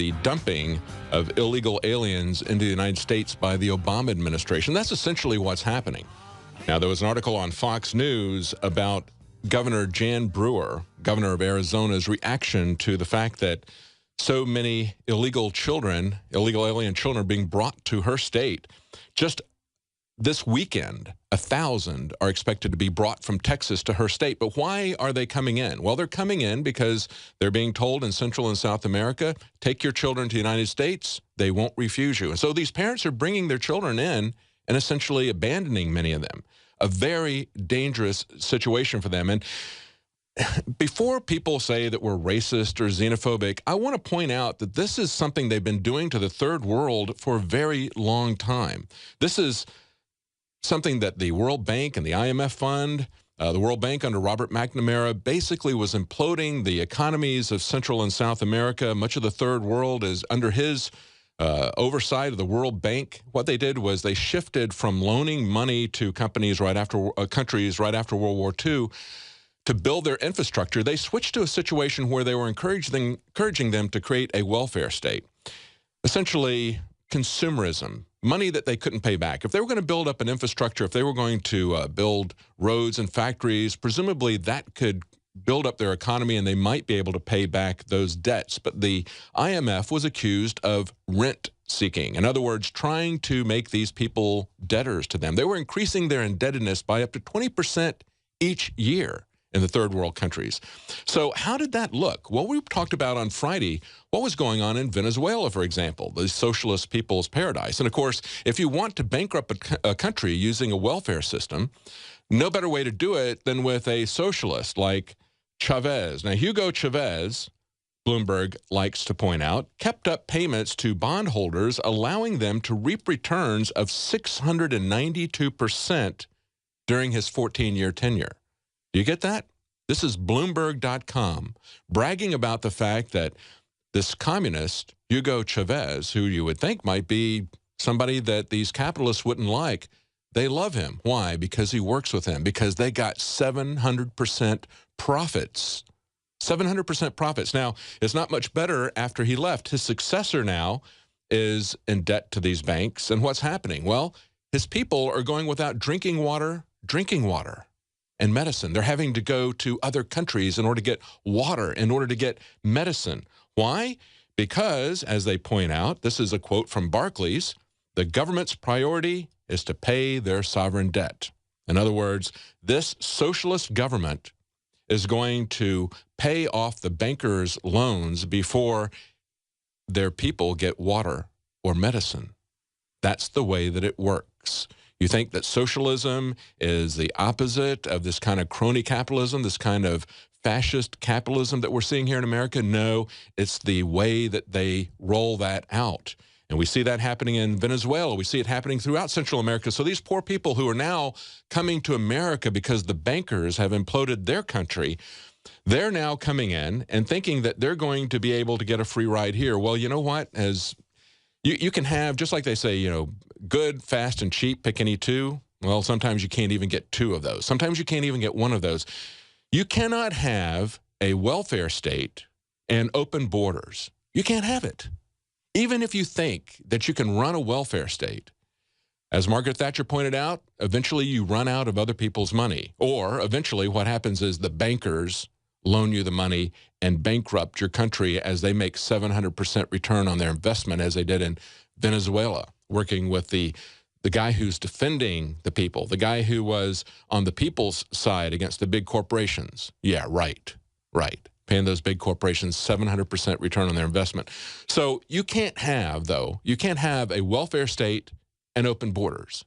the dumping of illegal aliens into the United States by the Obama administration. That's essentially what's happening. Now, there was an article on Fox News about Governor Jan Brewer, governor of Arizona's reaction to the fact that so many illegal alien children are being brought to her state. Just this weekend, 1,000 are expected to be brought from Texas to her state. But why are they coming in? Well, they're coming in because they're being told in Central and South America, take your children to the United States, they won't refuse you. And so these parents are bringing their children in and essentially abandoning many of them. A very dangerous situation for them. And before people say that we're racist or xenophobic, I want to point out that this is something they've been doing to the third world for a very long time. This is something that the World Bank and the IMF fund, the World Bank under Robert McNamara, basically was imploding the economies of Central and South America. Much of the third world is under his oversight of the World Bank. What they did was they shifted from loaning money to countries right after World War II to build their infrastructure. They switched to a situation where they were encouraging them to create a welfare state. Essentially, consumerism, money that they couldn't pay back. If they were going to build up an infrastructure, if they were going to build roads and factories, presumably that could build up their economy and they might be able to pay back those debts. But the IMF was accused of rent seeking. In other words, trying to make these people debtors to them. They were increasing their indebtedness by up to 20% each year in the third world countries. So how did that look? Well, we talked about on Friday what was going on in Venezuela, for example, the socialist people's paradise. And of course, if you want to bankrupt a country using a welfare system, no better way to do it than with a socialist like Chavez. Now, Hugo Chavez, Bloomberg likes to point out, kept up payments to bondholders, allowing them to reap returns of 692% during his 14-year tenure. Do you get that? This is Bloomberg.com bragging about the fact that this communist, Hugo Chavez, who you would think might be somebody that these capitalists wouldn't like, they love him. Why? Because he works with them, because they got 700% profits. 700% profits. Now, it's not much better after he left. His successor now is in debt to these banks. And what's happening? Well, his people are going without drinking water, and medicine. They're having to go to other countries in order to get water, in order to get medicine. Why? Because, as they point out, this is a quote from Barclays, the government's priority is to pay their sovereign debt. In other words, this socialist government is going to pay off the bankers' loans before their people get water or medicine. That's the way that it works. You think that socialism is the opposite of this kind of crony capitalism, this kind of fascist capitalism that we're seeing here in America? No, it's the way that they roll that out. And we see that happening in Venezuela. We see it happening throughout Central America. So these poor people who are now coming to America because the bankers have imploded their country, they're now coming in and thinking that they're going to be able to get a free ride here. Well, you know what? As you can have, just like they say, you know, good, fast, and cheap, pick any two. Well, sometimes you can't even get two of those. Sometimes you can't even get one of those. You cannot have a welfare state and open borders. You can't have it. Even if you think that you can run a welfare state, as Margaret Thatcher pointed out, eventually you run out of other people's money. Or eventually what happens is the bankers loan you the money and bankrupt your country as they make 700% return on their investment, as they did in Venezuela, working with the guy who's defending the people, the guy who was on the people's side against the big corporations. Yeah, right. Paying those big corporations 700% return on their investment. So you can't have, though, you can't have a welfare state and open borders.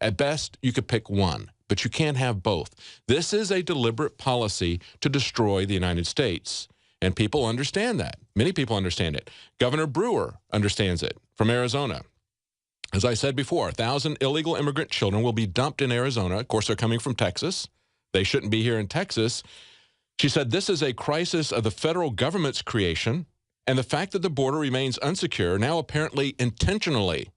At best, you could pick one, but you can't have both. This is a deliberate policy to destroy the United States, and people understand that. Many people understand it. Governor Brewer understands it from Arizona. As I said before, 1,000 illegal immigrant children will be dumped in Arizona. Of course, they're coming from Texas. They shouldn't be here in Texas. She said this is a crisis of the federal government's creation, and the fact that the border remains unsecure, now apparently intentionally,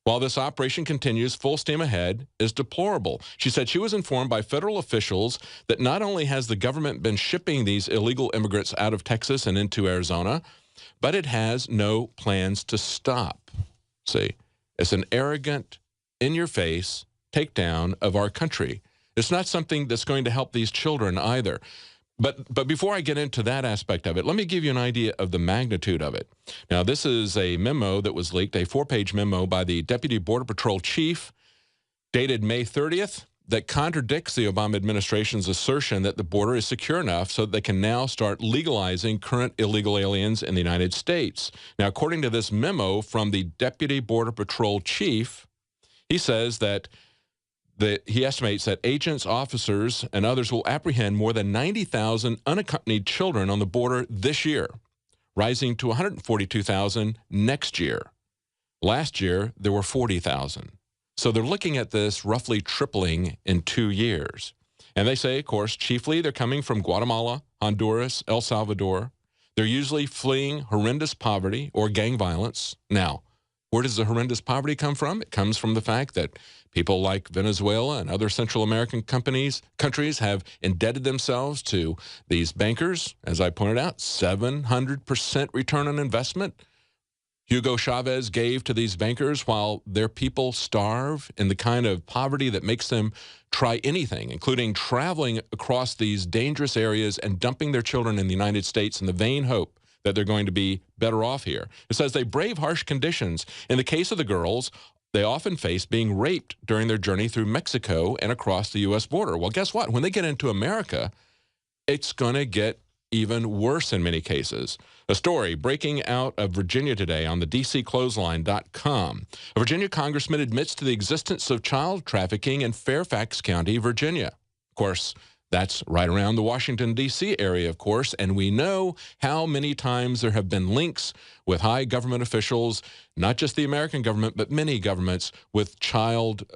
while this operation continues full steam ahead, is deplorable. She said she was informed by federal officials that not only has the government been shipping these illegal immigrants out of Texas and into Arizona, but it has no plans to stop. See, it's an arrogant, in-your-face takedown of our country. It's not something that's going to help these children either. But before I get into that aspect of it, let me give you an idea of the magnitude of it. Now, this is a memo that was leaked, a 4-page memo by the Deputy Border Patrol Chief, dated May 30th, that contradicts the Obama administration's assertion that the border is secure enough so that they can now start legalizing current illegal aliens in the United States. Now, according to this memo from the Deputy Border Patrol Chief, he says that he estimates that agents, officers, and others will apprehend more than 90,000 unaccompanied children on the border this year, rising to 142,000 next year. Last year, there were 40,000. So they're looking at this roughly tripling in 2 years. And they say, of course, chiefly they're coming from Guatemala, Honduras, El Salvador. They're usually fleeing horrendous poverty or gang violence. Now, where does the horrendous poverty come from? It comes from the fact that people like Venezuela and other Central American countries have indebted themselves to these bankers. As I pointed out, 700% return on investment Hugo Chavez gave to these bankers while their people starve in the kind of poverty that makes them try anything, including traveling across these dangerous areas and dumping their children in the United States in the vain hope that they're going to be better off here. It says they brave harsh conditions. In the case of the girls, they often face being raped during their journey through Mexico and across the U.S. border. Well, guess what? When they get into America, it's going to get even worse in many cases. A story breaking out of Virginia today on the DCClothesline.com. A Virginia congressman admits to the existence of child trafficking in Fairfax County, Virginia. Of course, that's right around the Washington, D.C. area, of course, and we know how many times there have been links with high government officials, not just the American government, but many governments, with child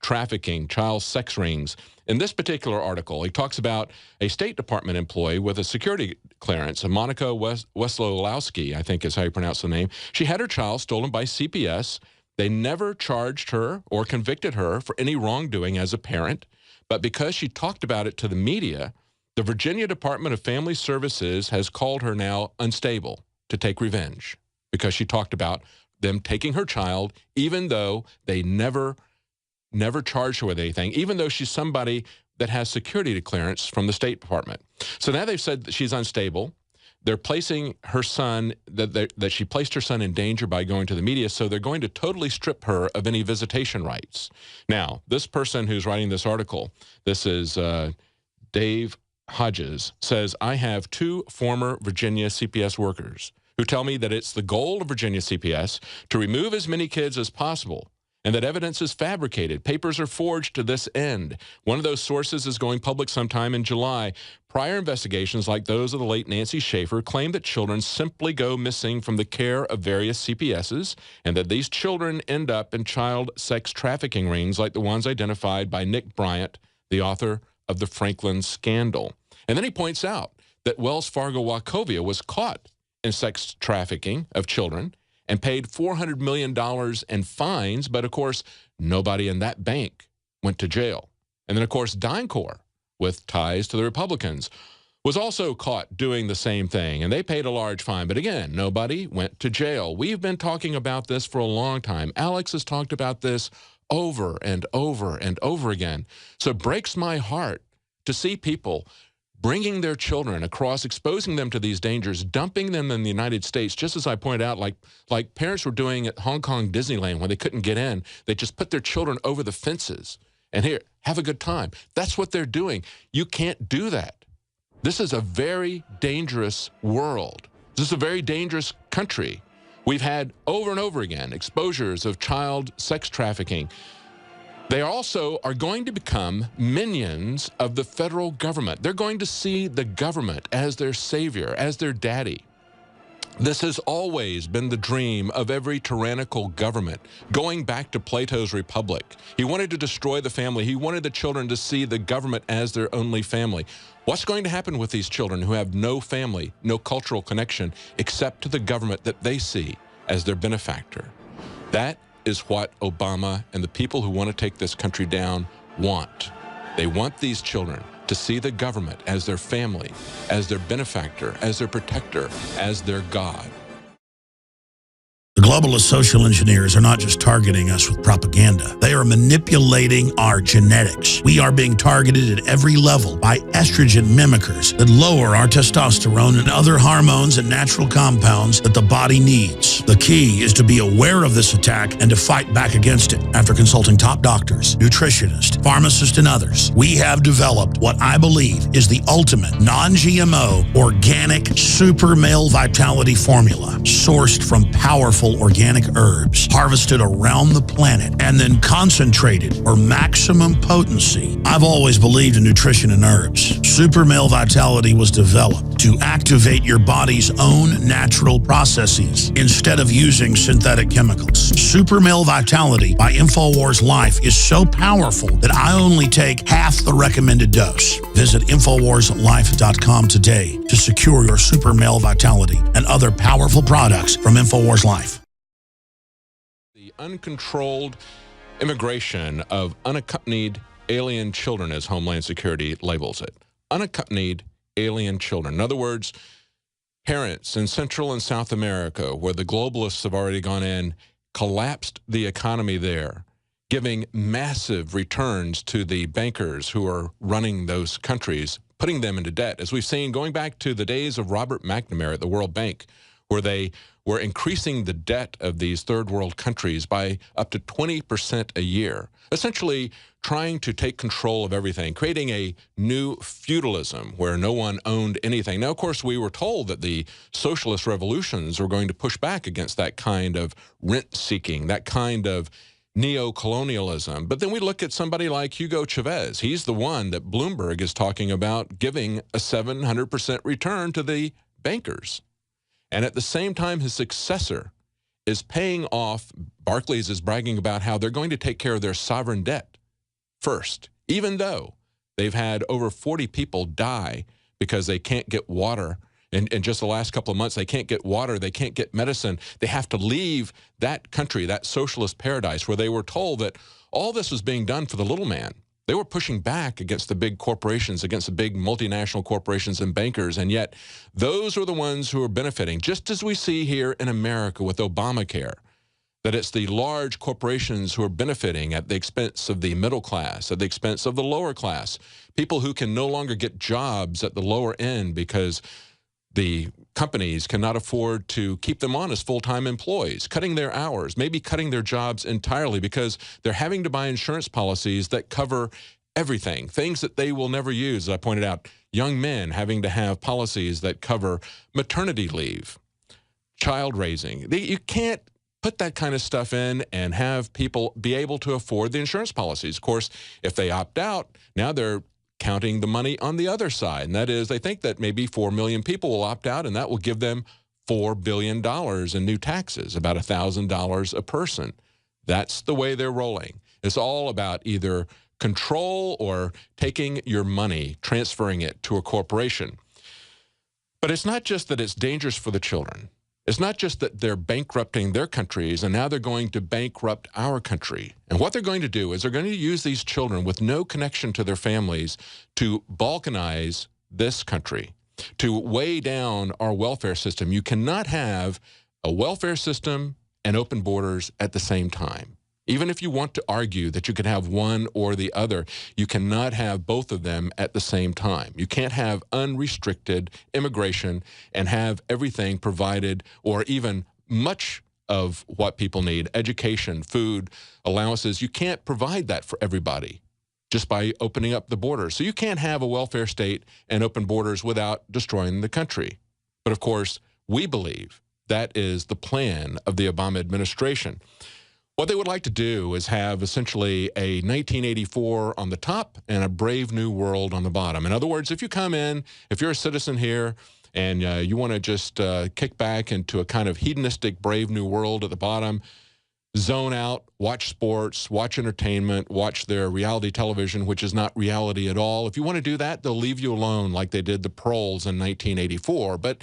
trafficking, child sex rings. In this particular article, he talks about a State Department employee with a security clearance, Monica Weslowski, I think is how you pronounce the name. She had her child stolen by CPS. They never charged her or convicted her for any wrongdoing as a parent. But because she talked about it to the media, the Virginia Department of Family Services has called her now unstable to take revenge because she talked about them taking her child, even though they never charged her with anything, even though she's somebody that has security clearance from the State Department. So now they've said that she's unstable. They're placing her son, that she placed her son in danger by going to the media, so they're going to totally strip her of any visitation rights. Now, this person who's writing this article, this is Dave Hodges, says, I have 2 former Virginia CPS workers who tell me that it's the goal of Virginia CPS to remove as many kids as possible, and that evidence is fabricated. Papers are forged to this end. One of those sources is going public sometime in July. Prior investigations like those of the late Nancy Schaefer claim that children simply go missing from the care of various CPSs and that these children end up in child sex trafficking rings like the ones identified by Nick Bryant, the author of the Franklin scandal. And then he points out that Wells Fargo Wachovia was caught in sex trafficking of children and paid $400 million in fines, but of course, nobody in that bank went to jail. And then, of course, DynCorp, with ties to the Republicans, was also caught doing the same thing, and they paid a large fine. But again, nobody went to jail. We've been talking about this for a long time. Alex has talked about this over and over and over again. So it breaks my heart to see people bringing their children across, exposing them to these dangers, dumping them in the United States, just as I pointed out, like parents were doing at Hong Kong Disneyland when they couldn't get in. They just put their children over the fences. And here, have a good time. That's what they're doing. You can't do that. This is a very dangerous world. This is a very dangerous country. We've had over and over again exposures of child sex trafficking. They also are going to become minions of the federal government. They're going to see the government as their savior, as their daddy. This has always been the dream of every tyrannical government, going back to Plato's Republic. He wanted to destroy the family. He wanted the children to see the government as their only family. What's going to happen with these children who have no family, no cultural connection, except to the government that they see as their benefactor? That is what Obama and the people who want to take this country down want. They want these children to to see the government as their family, as their benefactor, as their protector, as their God. The globalist social engineers are not just targeting us with propaganda. They are manipulating our genetics. We are being targeted at every level by estrogen mimickers that lower our testosterone and other hormones and natural compounds that the body needs. The key is to be aware of this attack and to fight back against it. After consulting top doctors, nutritionists, pharmacists, and others, we have developed what I believe is the ultimate non-GMO organic super male vitality formula sourced from powerful organic herbs harvested around the planet and then concentrated for maximum potency. I've always believed in nutrition and herbs. Super Male Vitality was developed to activate your body's own natural processes instead of using synthetic chemicals. Super Male Vitality by InfoWars Life is so powerful that I only take half the recommended dose. Visit InfoWarsLife.com today to secure your Super Male Vitality and other powerful products from InfoWars Life. The uncontrolled immigration of unaccompanied alien children, as Homeland Security labels it. Unaccompanied alien children. In other words, parents in Central and South America, where the globalists have already gone in, collapsed the economy there, giving massive returns to the bankers who are running those countries, putting them into debt, as we've seen going back to the days of Robert McNamara at the World Bank, where they were increasing the debt of these third world countries by up to 20% a year, essentially trying to take control of everything, creating a new feudalism where no one owned anything. Now, of course, we were told that the socialist revolutions were going to push back against that kind of rent-seeking, that kind of neo-colonialism. But then we look at somebody like Hugo Chavez. He's the one that Bloomberg is talking about giving a 700% return to the bankers. And at the same time, his successor is paying off. Barclays is bragging about how they're going to take care of their sovereign debt first, even though they've had over 40 people die because they can't get water. In just the last couple of months, they can't get water, they can't get medicine. They have to leave that country, that socialist paradise, where they were told that all this was being done for the little man. They were pushing back against the big corporations, against the big multinational corporations and bankers, and yet those are the ones who are benefiting, just as we see here in America with Obamacare, that it's the large corporations who are benefiting at the expense of the middle class, at the expense of the lower class, people who can no longer get jobs at the lower end because the companies cannot afford to keep them on as full-time employees, cutting their hours, maybe cutting their jobs entirely because they're having to buy insurance policies that cover everything, things that they will never use. As I pointed out, young men having to have policies that cover maternity leave, child raising. You can't put that kind of stuff in and have people be able to afford the insurance policies. Of course, if they opt out, now they're counting the money on the other side. And that is, they think that maybe 4 million people will opt out, and that will give them $4 billion in new taxes, about $1,000 a person. That's the way they're rolling. It's all about either control or taking your money, transferring it to a corporation. But it's not just that it's dangerous for the children. It's not just that they're bankrupting their countries and now they're going to bankrupt our country. And what they're going to do is they're going to use these children with no connection to their families to balkanize this country, to weigh down our welfare system. You cannot have a welfare system and open borders at the same time. Even if you want to argue that you could have one or the other, you cannot have both of them at the same time. You can't have unrestricted immigration and have everything provided, or even much of what people need, education, food, allowances. You can't provide that for everybody just by opening up the borders. So you can't have a welfare state and open borders without destroying the country. But of course, we believe that is the plan of the Obama administration. What they would like to do is have essentially a 1984 on the top and a Brave New World on the bottom. In other words, if you come in, if you're a citizen here and you want to just kick back into a kind of hedonistic Brave New World at the bottom, zone out, watch sports, watch entertainment, watch their reality television, which is not reality at all. If you want to do that, they'll leave you alone like they did the proles in 1984. But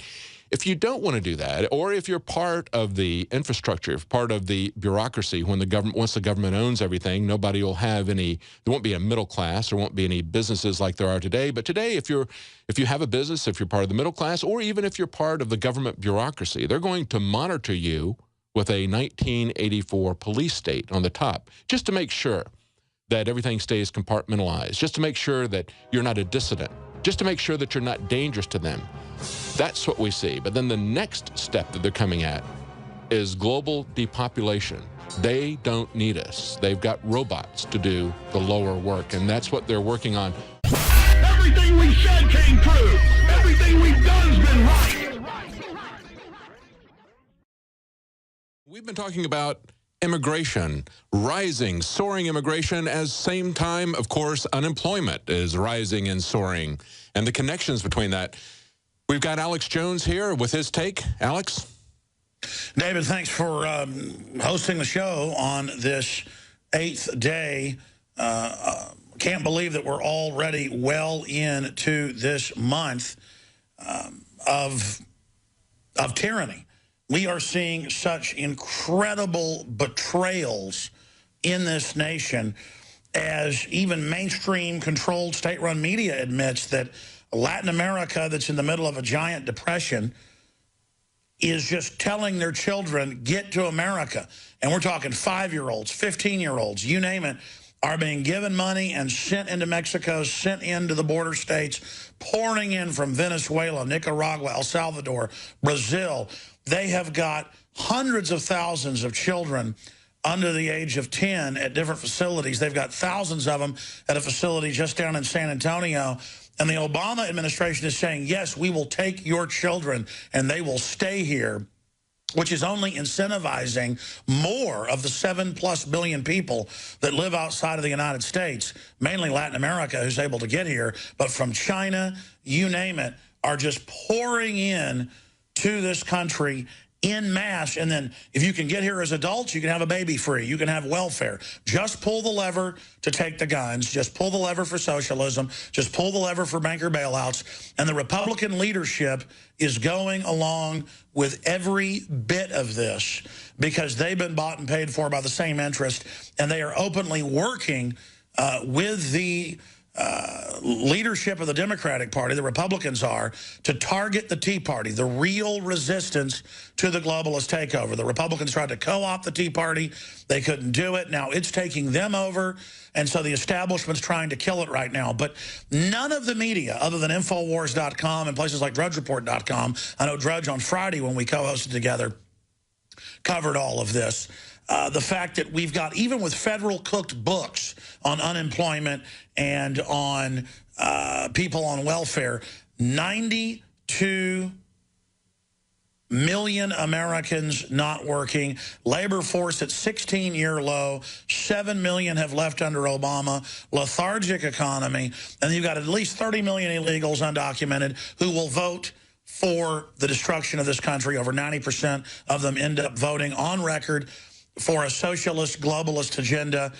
If you don't want to do that, or if you're part of the infrastructure, if part of the bureaucracy, when the government, once the government owns everything, nobody will have any, there won't be a middle class, there won't be any businesses like there are today. But today, if you have a business, if you're part of the middle class, or even if you're part of the government bureaucracy, they're going to monitor you with a 1984 police state on the top, just to make sure that everything stays compartmentalized, just to make sure that you're not a dissident, just to make sure that you're not dangerous to them. That's what we see. But then the next step that they're coming at is global depopulation. They don't need us. They've got robots to do the lower work, and that's what they're working on. Everything we said came true. Everything we've done's been right. We've been talking about immigration, rising, soaring immigration, as same time, of course, unemployment is rising and soaring, and the connections between that. We've got Alex Jones here with his take. Alex? David, thanks for hosting the show on this 8th day. Can't believe that we're already well into this month of tyranny. We are seeing such incredible betrayals in this nation, as even mainstream controlled state-run media admits that Latin America, that's in the middle of a giant depression, is just telling their children, get to America. And we're talking 5-year-olds, 15-year-olds, you name it, are being given money and sent into Mexico, sent into the border states, pouring in from Venezuela, Nicaragua, El Salvador, Brazil. They have got hundreds of thousands of children under the age of 10 at different facilities. They've got thousands of them at a facility just down in San Antonio. And the Obama administration is saying, yes, we will take your children and they will stay here, which is only incentivizing more of the 7+ billion people that live outside of the United States, mainly Latin America, who's able to get here, but from China, you name it, are just pouring in to this country en masse. And then if you can get here as adults, you can have a baby free. You can have welfare. Just pull the lever to take the guns. Just pull the lever for socialism. Just pull the lever for banker bailouts. And the Republican leadership is going along with every bit of this because they've been bought and paid for by the same interest. And they are openly working with the leadership of the Democratic Party, the Republicans are, to target the Tea Party, the real resistance to the globalist takeover. The Republicans tried to co-opt the Tea Party. They couldn't do it. Now it's taking them over, and so the establishment's trying to kill it right now. But none of the media, other than Infowars.com and places like DrudgeReport.com, I know Drudge on Friday when we co-hosted together covered all of this. The fact that we've got, even with federal cooked books on unemployment and on people on welfare, 92 million Americans not working, labor force at 16-year low, 7 million have left under Obama, lethargic economy, and you've got at least 30 million illegals undocumented who will vote for the destruction of this country. Over 90% of them end up voting on record for a socialist, globalist agenda.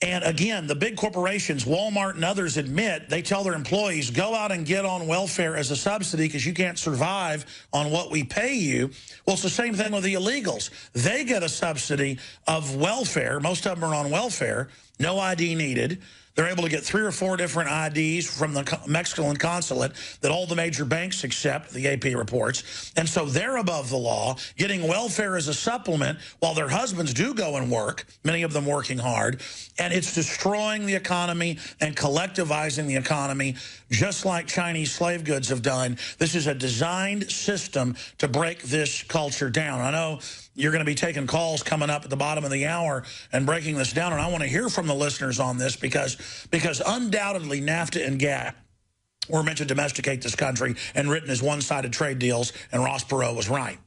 And again, the big corporations, Walmart and others, admit, they tell their employees, go out and get on welfare as a subsidy because you can't survive on what we pay you. Well, it's the same thing with the illegals. They get a subsidy of welfare. Most of them are on welfare, no ID needed. They're able to get 3 or 4 different IDs from the Mexican consulate that all the major banks accept, the AP reports. And so they're above the law, getting welfare as a supplement while their husbands do go and work, many of them working hard. And it's destroying the economy and collectivizing the economy, just like Chinese slave goods have done. This is a designed system to break this culture down. I know you're going to be taking calls coming up at the bottom of the hour and breaking this down, and I want to hear from the listeners on this because undoubtedly NAFTA and GATT were meant to domesticate this country and written as one-sided trade deals, and Ross Perot was right.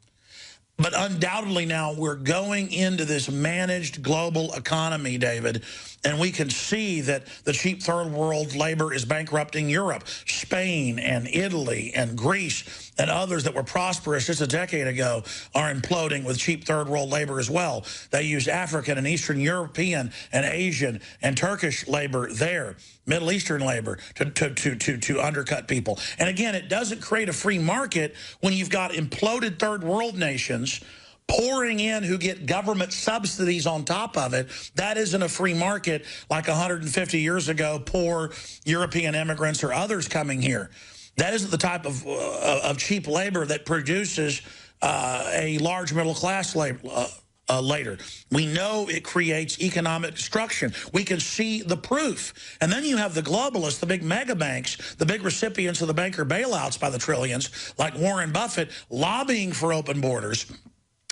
But undoubtedly now we're going into this managed global economy, David, and we can see that the cheap third world labor is bankrupting Europe. Spain and Italy and Greece and others that were prosperous just a decade ago are imploding with cheap third world labor as well. They use African and Eastern European and Asian and Turkish labor there, Middle Eastern labor to undercut people. And again, it doesn't create a free market when you've got imploded third world nations pouring in who get government subsidies on top of it. That isn't a free market like 150 years ago, poor European immigrants or others coming here. That isn't the type of cheap labor that produces a large middle class labor. Later. We know it creates economic destruction. We can see the proof. And then you have the globalists, the big mega banks, the big recipients of the banker bailouts by the trillions, like Warren Buffett, lobbying for open borders,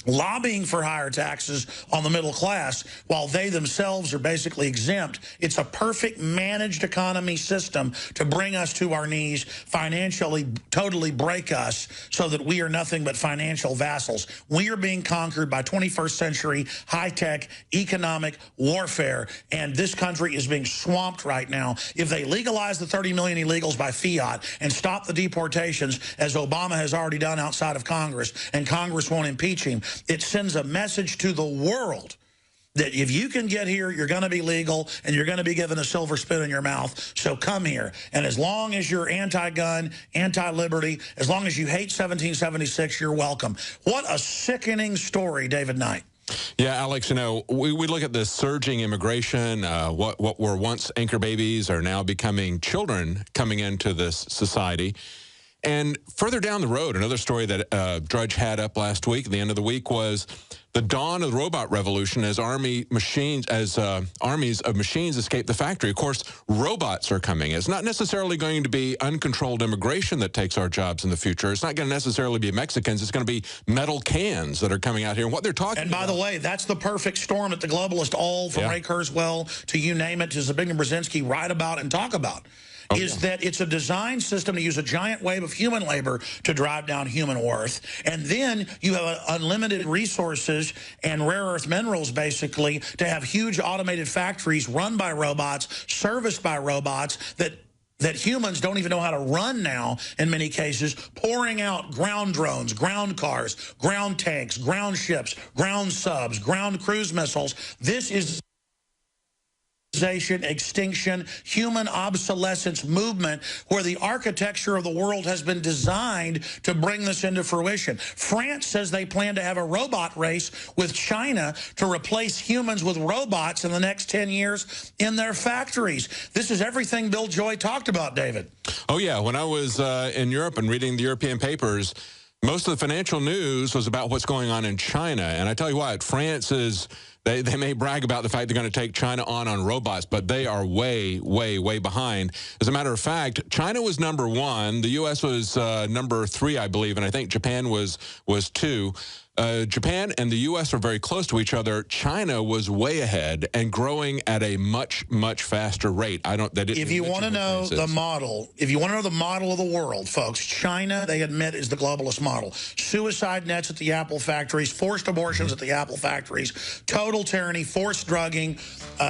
lobbying for higher taxes on the middle class while they themselves are basically exempt. It's a perfect managed economy system to bring us to our knees, financially totally break us so that we are nothing but financial vassals. We are being conquered by 21st century high-tech economic warfare, and this country is being swamped right now. If they legalize the 30 million illegals by fiat and stop the deportations, as Obama has already done outside of Congress, and Congress won't impeach him, it sends a message to the world that if you can get here, you're going to be legal and you're going to be given a silver spoon in your mouth. So come here. And as long as you're anti-gun, anti-liberty, as long as you hate 1776, you're welcome. What a sickening story, David Knight. Yeah, Alex, you know, we look at this surging immigration. What were once anchor babies are now becoming children coming into this society. And further down the road, another story that Drudge had up last week, at the end of the week, was the dawn of the robot revolution as armies of machines escape the factory. Of course, robots are coming. It's not necessarily going to be uncontrolled immigration that takes our jobs in the future. It's not going to necessarily be Mexicans. It's going to be metal cans that are coming out here. And what they're talking about. And by the way, that's the perfect storm that the globalists, all from Ray Kurzweil to you name it, to Zbigniew Brzezinski, write about and talk about. That it's a design system to use a giant wave of human labor to drive down human worth. And then you have unlimited resources and rare earth minerals, basically, to have huge automated factories run by robots, serviced by robots that humans don't even know how to run now in many cases, pouring out ground drones, ground cars, ground tanks, ground ships, ground subs, ground cruise missiles. This is extinction, human obsolescence movement where the architecture of the world has been designed to bring this into fruition. France says they plan to have a robot race with China to replace humans with robots in the next 10 years in their factories. This is everything Bill Joy talked about, David. Oh, yeah. When I was in Europe and reading the European papers, most of the financial news was about what's going on in China. And I tell you what, France is... They may brag about the fact they're going to take China on robots, but they are way, way, way behind. As a matter of fact, China was #1. The U.S. was number 3, I believe, and I think Japan was 2. Japan and the U.S. are very close to each other. China was way ahead and growing at a much, much faster rate. If you want to know the model, of the world, folks, China, they admit, is the globalist model. Suicide nets at the Apple factories, forced abortions at the Apple factories, total tyranny, forced drugging,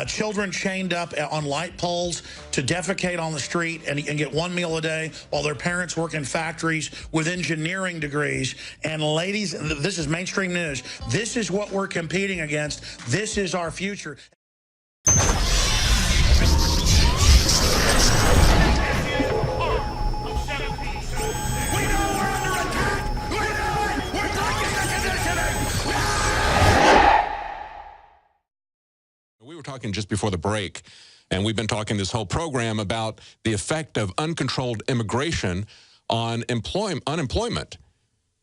children chained up on light poles to defecate on the street and get one meal a day while their parents work in factories with engineering degrees. And ladies, this is mainstream news. This is what we're competing against. This is our future. We were talking just before the break, and we've been talking this whole program about the effect of uncontrolled immigration on unemployment.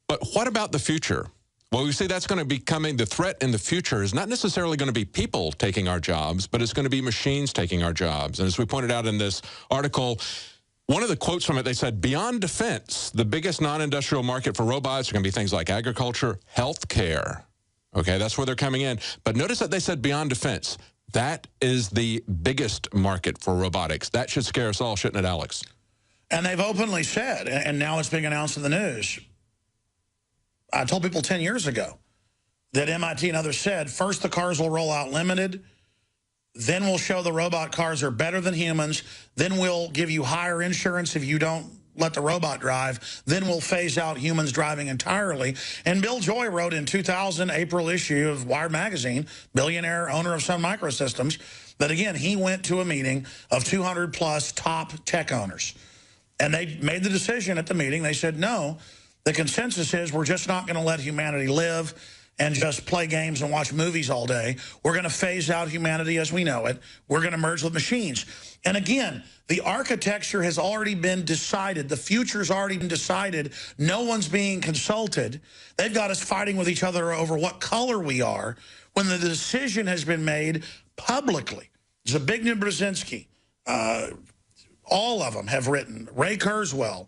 But what about the future? Well, we see that's going to be coming. The threat in the future is not necessarily going to be people taking our jobs, but it's going to be machines taking our jobs. And as we pointed out in this article, one of the quotes from it, they said, beyond defense, the biggest non-industrial market for robots are going to be things like agriculture, healthcare. Okay, that's where they're coming in. But notice that they said beyond defense. That is the biggest market for robotics. That should scare us all, shouldn't it, Alex? And they've openly said, and now it's being announced in the news, I told people 10 years ago that MIT and others said, first the cars will roll out limited, then we'll show the robot cars are better than humans, then we'll give you higher insurance if you don't let the robot drive, then we'll phase out humans driving entirely. And Bill Joy wrote in 2000, April issue of Wired magazine, billionaire owner of Sun Microsystems, that again, he went to a meeting of 200 plus top tech owners. And they made the decision at the meeting. They said, no, the consensus is we're just not going to let humanity live and just play games and watch movies all day. We're going to phase out humanity as we know it. We're going to merge with machines. And again, the architecture has already been decided. The future's already been decided. No one's being consulted. They've got us fighting with each other over what color we are when the decision has been made publicly. Zbigniew Brzezinski, all of them have written, Ray Kurzweil,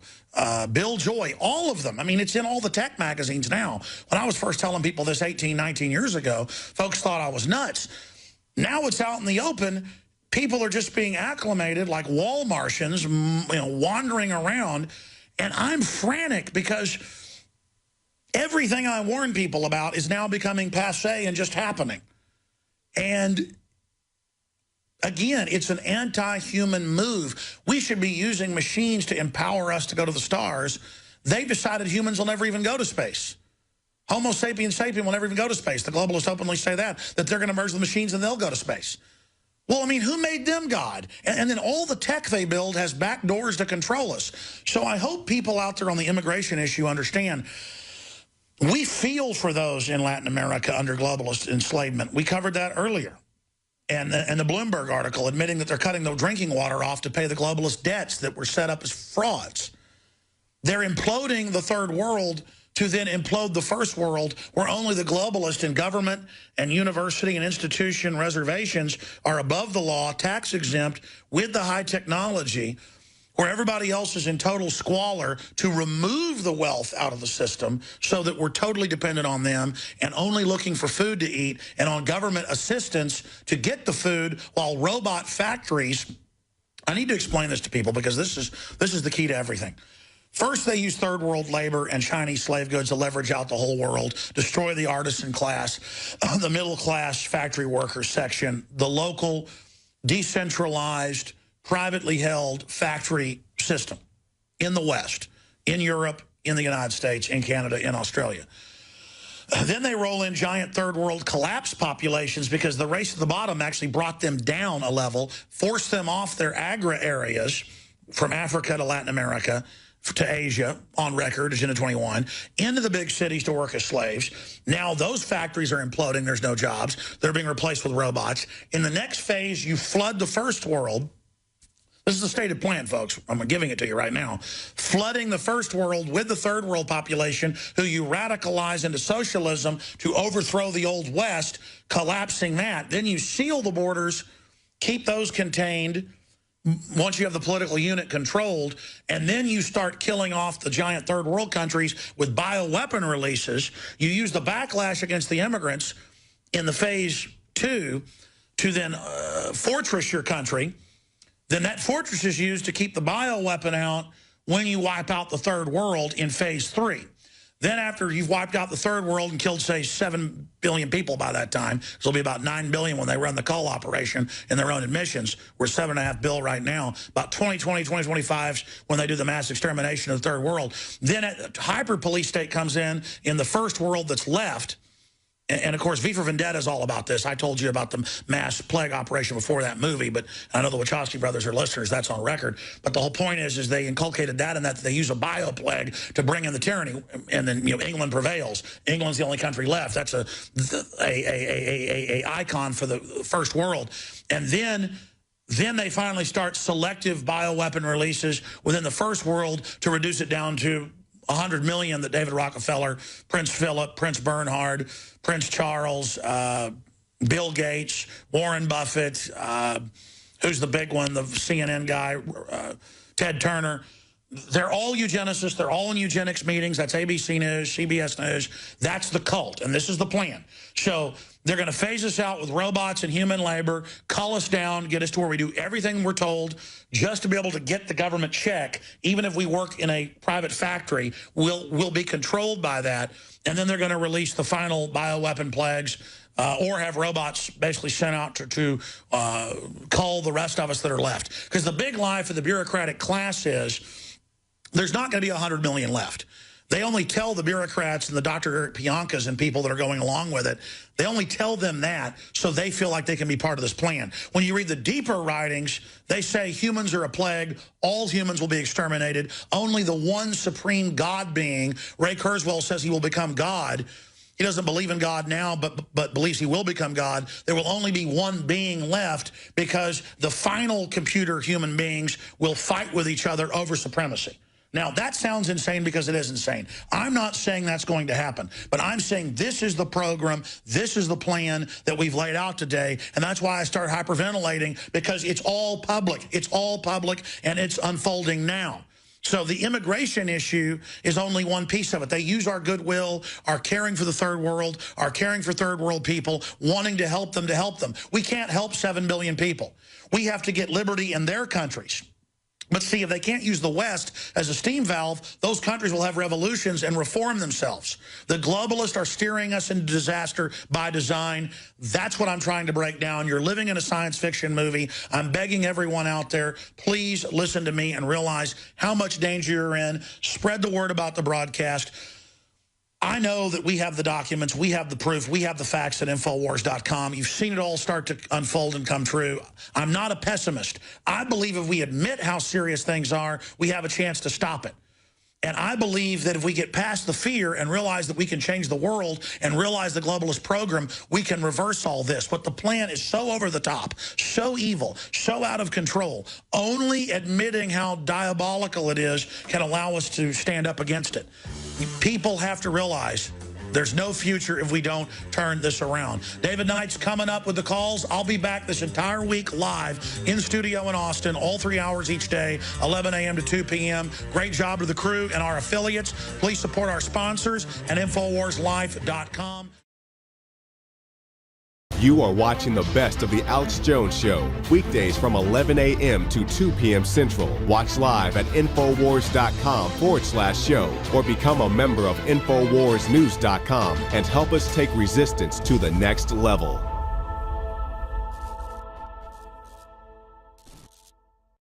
Bill Joy, all of them. I mean, it's in all the tech magazines now. When I was first telling people this 18, 19 years ago, folks thought I was nuts. Now it's out in the open. People are just being acclimated like wall Martians, wandering around. And I'm frantic because everything I warn people about is now becoming passé and just happening. And again, it's an anti-human move. We should be using machines to empower us to go to the stars. They've decided humans will never even go to space. Homo sapiens sapien will never even go to space. The globalists openly say that they're going to merge the machines and they'll go to space. Well, I mean, who made them God? And then all the tech they build has back doors to control us. So I hope people out there on the immigration issue understand we feel for those in Latin America under globalist enslavement. We covered that earlier. And the Bloomberg article admitting that they're cutting the drinking water off to pay the globalist debts that were set up as frauds. They're imploding the third world to then implode the first world, where only the globalists in government and university and institution reservations are above the law, tax exempt, with the high technology, where everybody else is in total squalor to remove the wealth out of the system so that we're totally dependent on them and only looking for food to eat and on government assistance to get the food while robot factories. I need to explain this to people because this is the key to everything. First, they use third world labor and Chinese slave goods to leverage out the whole world, destroy the artisan class, the middle class factory workers section, the local decentralized privately held factory system in the West, in Europe, in the United States, in Canada, in Australia. Then they roll in giant third world collapse populations because the race at the bottom actually brought them down a level, forced them off their agra areas from Africa to Latin America to Asia, on record, Agenda 21, into the big cities to work as slaves. Now those factories are imploding. There's no jobs. They're being replaced with robots. In the next phase, you flood the first world. This is the stated plan, folks. I'm giving it to you right now. Flooding the first world with the third world population, who you radicalize into socialism to overthrow the old West, collapsing that. Then you seal the borders, keep those contained once you have the political unit controlled, and then you start killing off the giant third world countries with bioweapon releases. You use the backlash against the immigrants in the phase 2 to then fortress your country. Then that fortress is used to keep the bioweapon out when you wipe out the third world in phase 3. Then after you've wiped out the third world and killed, say, 7 billion people by that time, it'll be about 9 billion when they run the cull operation in their own admissions. We're 7.5 billion right now. About 2020, 2025 when they do the mass extermination of the third world. Then a hyper-police state comes in the first world that's left. And, of course, V for Vendetta is all about this. I told you about the mass plague operation before that movie, but I know the Wachowski brothers are listeners. That's on record. But the whole point is they inculcated that in that they use a bioplague to bring in the tyranny, and then England prevails. England's the only country left. That's a icon for the first world. And then they finally start selective bioweapon releases within the first world to reduce it down to 100 million that David Rockefeller, Prince Philip, Prince Bernhard, Prince Charles, Bill Gates, Warren Buffett, who's the big one, the CNN guy, Ted Turner. They're all eugenicists. They're all in eugenics meetings. That's ABC News, CBS News. That's the cult, and this is the plan. So they're going to phase us out with robots and human labor, cull us down, get us to where we do everything we're told just to be able to get the government check. Even if we work in a private factory, we'll be controlled by that. And then they're going to release the final bioweapon plagues or have robots basically sent out to cull the rest of us that are left. Because the big lie for the bureaucratic class is there's not going to be 100 million left. They only tell the bureaucrats and the Dr. Eric Piancas and people that are going along with it, they only tell them that so they feel like they can be part of this plan. When you read the deeper writings, they say humans are a plague, all humans will be exterminated, only the one supreme God being, Ray Kurzweil says he will become God. He doesn't believe in God now, but believes he will become God. There will only be one being left because the final computer human beings will fight with each other over supremacy. Now, that sounds insane because it is insane. I'm not saying that's going to happen, but I'm saying this is the program, this is the plan that we've laid out today, and that's why I start hyperventilating, because it's all public. It's all public, and it's unfolding now. So the immigration issue is only one piece of it. They use our goodwill, our caring for the third world, our caring for third world people, wanting to help them to help them. We can't help 7 billion people. We have to get liberty in their countries. But see, if they can't use the West as a steam valve, those countries will have revolutions and reform themselves. The globalists are steering us into disaster by design. That's what I'm trying to break down. You're living in a science fiction movie. I'm begging everyone out there, please listen to me and realize how much danger you're in. Spread the word about the broadcast. I know that we have the documents, we have the proof, we have the facts at Infowars.com. You've seen it all start to unfold and come true. I'm not a pessimist. I believe if we admit how serious things are, we have a chance to stop it. And I believe that if we get past the fear and realize that we can change the world and realize the globalist program, we can reverse all this. But the plan is so over the top, so evil, so out of control. Only admitting how diabolical it is can allow us to stand up against it. People have to realize there's no future if we don't turn this around. David Knight's coming up with the calls. I'll be back this entire week live in studio in Austin, all 3 hours each day, 11 a.m. to 2 p.m. Great job to the crew and our affiliates. Please support our sponsors at InfoWarsLife.com. You are watching the best of The Alex Jones Show, weekdays from 11 a.m. to 2 p.m. Central. Watch live at Infowars.com/show or become a member of InfoWarsNews.com and help us take resistance to the next level.